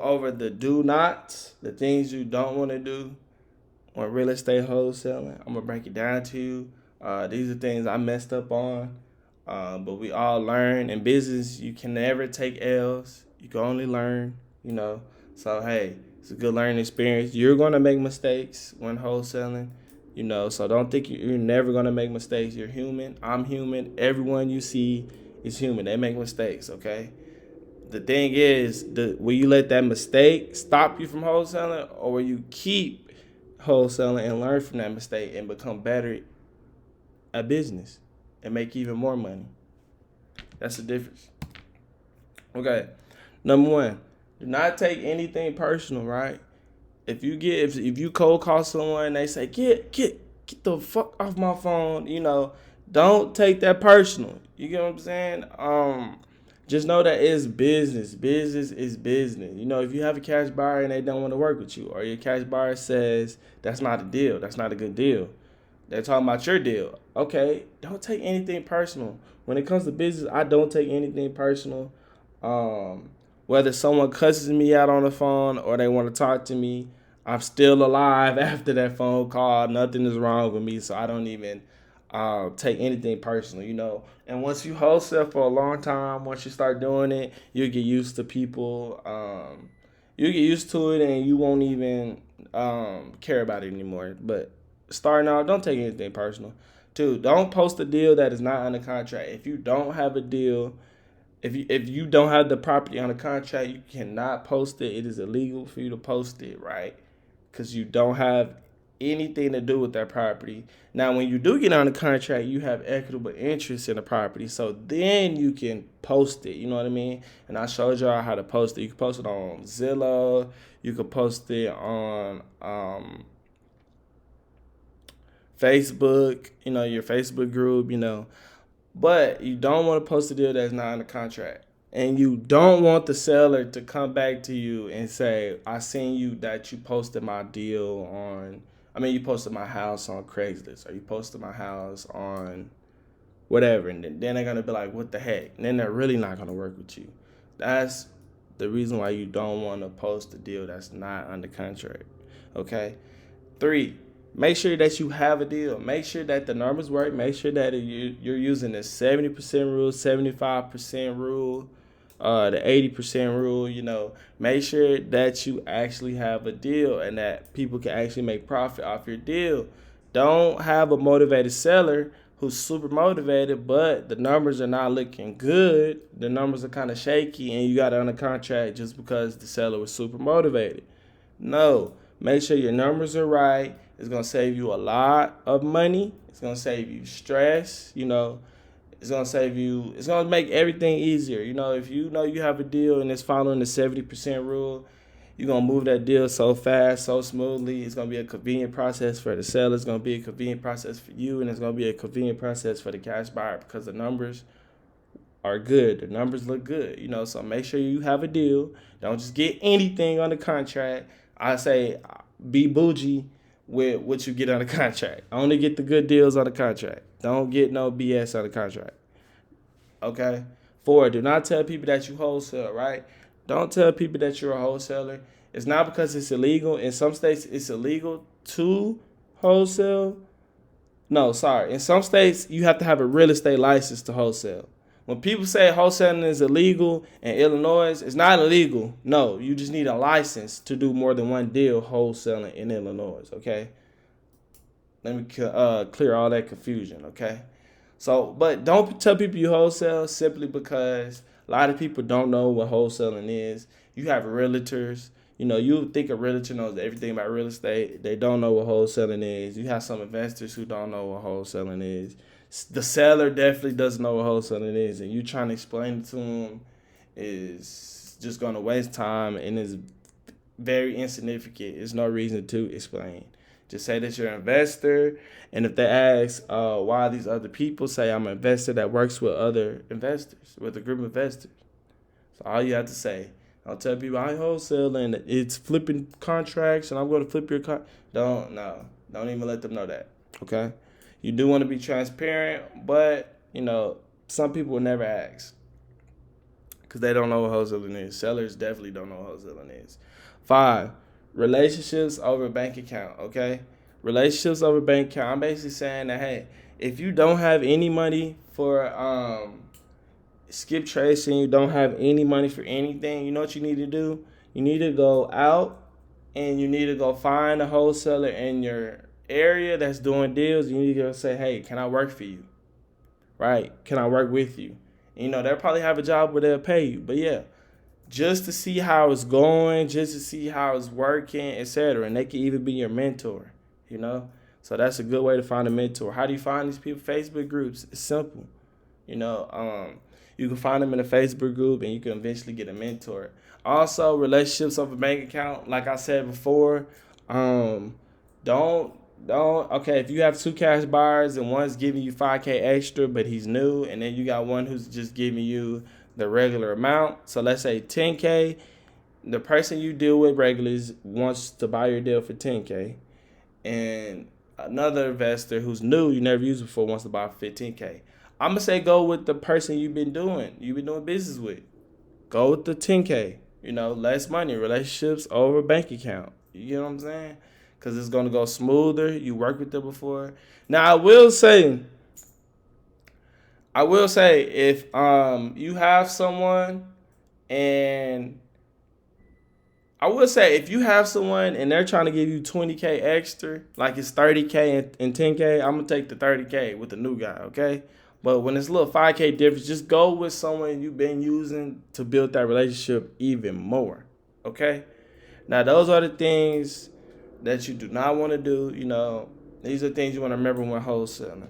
over the do nots, the things you don't want to do on real estate wholesaling. I'm gonna break it down to you. These are things I messed up on, but we all learn. In business, you can never take L's. You can only learn. You know, so hey, it's a good learning experience. You're gonna make mistakes when wholesaling. So don't think you're never gonna make mistakes. You're human. I'm human. Everyone you see is human. They make mistakes. Okay. The thing is, will you let that mistake stop you from wholesaling, or will you keep wholesaling and learn from that mistake and become better at business and make even more money? That's the difference. Okay, number one, do not take anything personal. Right? If you cold call someone and they say get the fuck off my phone, don't take that personal. You get what I'm saying? Just know that it's business. Business is business. If you have a cash buyer and they don't want to work with you, or your cash buyer says that's not a deal, that's not a good deal. They're talking about your deal. Okay, don't take anything personal. When it comes to business, I don't take anything personal. Um, Whether someone cusses me out on the phone or they want to talk to me, I'm still alive after that phone call. Nothing is wrong with me, so I don't even take anything personal. And once you wholesale for a long time, once you start doing it, you get used to people. You get used to it, and you won't even care about it anymore. But starting out, don't take anything personal. Two, don't post a deal that is not under contract. If you don't have a deal, if you don't have the property on the contract, you cannot post it. It is illegal for you to post it, right? Because you don't have anything to do with that property. Now, when you do get on the contract, you have equitable interest in the property, so then you can post it. You know what I mean? And I showed y'all how to post it. You can post it on Zillow. You can post it on Facebook. Your Facebook group. But you don't want to post a deal that's not under contract. And you don't want the seller to come back to you and say, I seen you that you posted my deal on, you posted my house on Craigslist, or you posted my house on whatever. And then they're going to be like, what the heck? And then they're really not going to work with you. That's the reason why you don't want to post a deal that's not under contract. Okay? Three, make sure that you have a deal. Make sure that the numbers work. Make sure that you're using the 70% rule, 75% rule, the 80% rule. Make sure that you actually have a deal and that people can actually make profit off your deal. Don't have a motivated seller who's super motivated, but the numbers are not looking good. The numbers are kind of shaky, and you got it under contract just because the seller was super motivated. No, make sure your numbers are right. It's gonna save you a lot of money. It's gonna save you stress. It's gonna make everything easier. If you know you have a deal and it's following the 70% rule, you're gonna move that deal so fast, so smoothly. It's gonna be a convenient process for the seller. It's gonna be a convenient process for you, and it's gonna be a convenient process for the cash buyer because the numbers are good. The numbers look good. So make sure you have a deal. Don't just get anything on the contract. I say be bougie with what you get on the contract. Only get the good deals on the contract. Don't get no BS on the contract. Okay? Four, do not tell people that you wholesale, right? Don't tell people that you're a wholesaler. It's not because it's illegal. In some states, it's illegal to wholesale. No, sorry. In some states, you have to have a real estate license to wholesale. When people say wholesaling is illegal in Illinois, it's not illegal. No, you just need a license to do more than one deal wholesaling in Illinois, okay? Let me clear all that confusion, okay? So, but don't tell people you wholesale simply because a lot of people don't know what wholesaling is. You have realtors. You think a realtor knows everything about real estate. They don't know what wholesaling is. You have some investors who don't know what wholesaling is. The seller definitely doesn't know what wholesaling is, and you trying to explain it to them is just going to waste time and is very insignificant. There's no reason to explain. Just say that you're an investor, and if they ask why these other people, say I'm an investor that works with other investors, with a group of investors. So all you have to say, I'll tell people I wholesale and it's flipping contracts, and I'm going to flip your don't even let them know that. Okay, you do want to be transparent, but some people will never ask because they don't know what wholesaling is. Sellers definitely don't know what wholesaling is. 5, relationships over bank account, okay? Relationships over bank account. I'm basically saying that, hey, if you don't have any money for skip tracing, you don't have any money for anything, you know what you need to do? You need to go out and you need to go find a wholesaler in your area that's doing deals. You need to go say, hey, can I work for you? Right? Can I work with you? You know, they'll probably have a job where they'll pay you. But yeah, just to see how it's going, just to see how it's working, etc. And they can even be your mentor, you know? So that's a good way to find a mentor. How do you find these people? Facebook groups. It's simple. You know, you can find them in a Facebook group and you can eventually get a mentor. Also, relationships over bank account. Like I said before, don't okay, if you have 2 cash buyers and one's giving you $5K extra, but he's new, and then you got one who's just giving you the regular amount. So let's say 10K. The person you deal with regularly wants to buy your deal for 10K, and another investor who's new, you never used before, wants to buy for 15K. I'm gonna say go with the person you've been doing business with. Go with the 10K. You know, less money, relationships over bank account. You know what I'm saying? Because it's gonna go smoother. You worked with them before. Now I will say if you have someone and they're trying to give you 20K extra, like it's 30K and 10K, I'm gonna take the 30K with the new guy, okay? But when it's a little 5K difference, just go with someone you've been using to build that relationship even more, okay? Now those are the things that you do not want to do. You know, these are things you want to remember when wholesaling.